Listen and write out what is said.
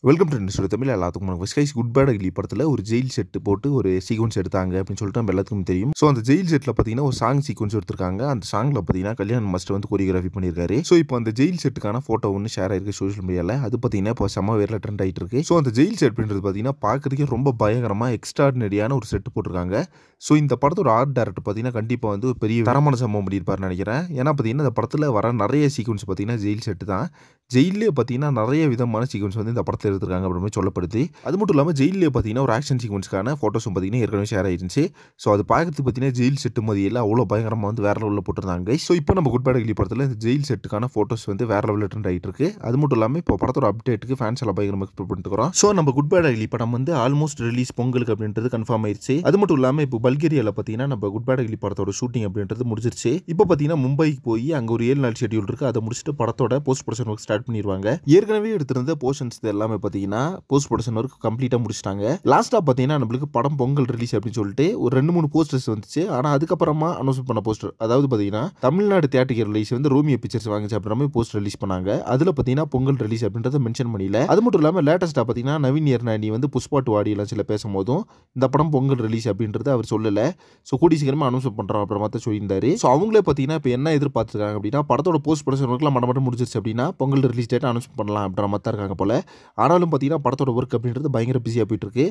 Welcome to industry Tamil எல்லாத்துக்கும் வணக்கம். Skies good bad ugly படத்தில் ஒரு ஜெயில் செட்டு போட்டு ஒரு சீக்வன்ஸ் எடுத்தாங்க அப்படின்னு சொல்லிட்டு நம்ம எல்லாத்துக்கும் தெரியும். ஸோ அந்த ஜெயில் செட்டில் பார்த்தீங்கன்னா ஒரு சாங் சீக்வன்ஸ் எடுத்திருக்காங்க. அந்த சாங்கில் பார்த்தீங்கன்னா கல்யாண் மாஸ்டர் வந்து கொரியோகிராஃபி பண்ணியிருக்காரு. ஸோ இப்போ அந்த ஜெயில் செட்டுக்கான ஃபோட்டோ ஒன்று ஷேர் ஆயிருக்கு சோஷியல் மீடியாவில். அது பார்த்தீங்கன்னா இப்போ செம்ம வேரில் ட்ரெண்ட் ஆகிட்டு இருக்கு. ஸோ அந்த ஜெயில் செட் அப்படின்றது பார்த்தீங்கன்னா பார்க்கறதுக்கே ரொம்ப பயங்கரமாக எக்ஸ்ட்ராடினரியான ஒரு செட்டு போட்டிருக்காங்க. ஸோ இந்த படத்தோட ஆர்ட் டைரக்டர் பார்த்தீங்கன்னா கண்டிப்பாக வந்து ஒரு பெரிய தரமான சம்பவம் பண்ணியிருப்பாருன்னு நினைக்கிறேன். ஏன்னா பார்த்தீங்கன்னா இந்த படத்தில் வர நிறைய சீக்வன்ஸ் பார்த்தீங்கன்னா ஜெயில் செட்டு தான். ஜெயிலே பார்த்தீங்கன்னா நிறைய விதமான சீக்வன்ஸ் வந்து இந்த படத்தில் எடுத்திருக்காங்க அப்படின்னு சொல்லப்படுது. அது மட்டும் இல்லாமல் ஜெயிலே பார்த்தீங்கன்னா ஒரு ஆக்ஷன் சீக்வன்ஸ்க்கான ஃபோட்டோஸும் பார்த்தீங்கன்னா ஏற்கனவே ஷேர் ஆயிருந்துச்சு. ஸோ அது பார்க்கறதுக்கு பார்த்தீங்கன்னா ஜெயில் செட்டு மாதிரியெல்லாம் அவ்வளோ பயங்கரமாக வந்து வேற லெவலில் போட்டிருந்தாங்க. ஸோ இப்போ நம்ம குட் பேட் அக்லி படத்தில் இந்த ஜெயில் செட்டுக்கான ஃபோட்டோஸ் வந்து வேற லெவலில் ட்ரெண்ட் ஆகிட்டு இருக்கு. அது மட்டும் இல்லாமல் இப்போ படத்தோட அப்டேட்டுக்கு ஃபேன்ஸ் எல்லாம் பயங்கரமாக எக்ஸ்பெக்ட் பண்ணிட்டுக்கிறோம். ஸோ நம்ம குட் பேட் அக்லி படம் வந்து ஆல்மோஸ்ட் ரிலீஸ் பொங்கலுக்கு அப்படின்றது கன்ஃபார்ம் ஆயிடுச்சு. அது மட்டும் இல்லாமல் இப்போ பல்கேரியாவில் பார்த்தீங்கன்னா நம்ம குட் பேட் அக்லி படத்தோட ஷூட்டிங் அப்படின்றது முடிஞ்சிருச்சு. இப்போ பார்த்தீங்கன்னா மும்பைக்கு போய் அங்கே ஒரு 7 நாள் ஷெட்யூல் இருக்கு. அதை முடிச்சுட்டு படத்தோட போஸ்ட் ப்ரொடக்ஷன் ஒர்க் ஸ்டார்ட் பண்ணிடுவாங்க. ஏற்கனவே எடுத்திருந்த போர்ஷன்ஸ் எல்லாமே பார்த்தீங்கன்னா போஸ்ட் ப்ரொடக்ஷன் ஒர்க் கம்ப்ளீட்டாக முடிச்சிட்டாங்க. லாஸ்ட்டாக பார்த்தீங்கன்னா நம்மளுக்கு படம் பொங்கல் ரிலீஸ் அப்படின்னு சொல்லிட்டு ஒரு 2-3 போஸ்டர்ஸ் வந்துச்சு. ஆனால் அதுக்கப்புறமா அனௌன்ஸ் பண்ண போஸ்டர், அதாவது பார்த்தீங்கன்னா தமிழ்நாடு தியேட்டர் ரிலீஸ் வந்து ரோமியோ பிக்சர்ஸ் வாங்கிச்சு அப்படின்ற மாதிரி போஸ்டர் ரிலீஸ் பண்ணாங்க. அதில் பார்த்தீங்கன்னா பொங்கல் ரிலீஸ் அப்படின்றத மென்ஷன் பண்ணல. அது மட்டும் இல்லாமல் லேட்டஸ்ட்டாக பார்த்தீங்கன்னா நவீன் எர்னானி வந்து புஷ்பா 2 ஆடியெல்லாம் சில பேசும்போதும் இந்த படம் பொங்கல் ரிலீஸ் அப்படின்றது அவர் சொல்லலை. ஸோ கூடி சீக்கிரமாக அனௌன்ஸ் பண்ணுறோம் அப்புறமா தான் சொல்லியிருந்தாரு. ஸோ அவங்களே பார்த்தீங்கன்னா இப்போ என்ன எதிர்பார்த்துருக்காங்க அப்படின்னா படத்தோட போஸ்ட் ப்ரொடக்ஷன் ஒர்க்லாம் மட்டும் முடிஞ்சிருச்சு அப்படின்னா பொங்கல் ரிலீஸ் டேட் அனௌன்ஸ் பண்ணலாம் அப்படின்ற மாதிரி தான் இருக்காங்க போல. ஆனாலும் பார்த்தீங்கன்னா படத்தோட ஒர்க் அப்படின்றது பயங்கர பிஸியாக போயிட்டு இருக்கு.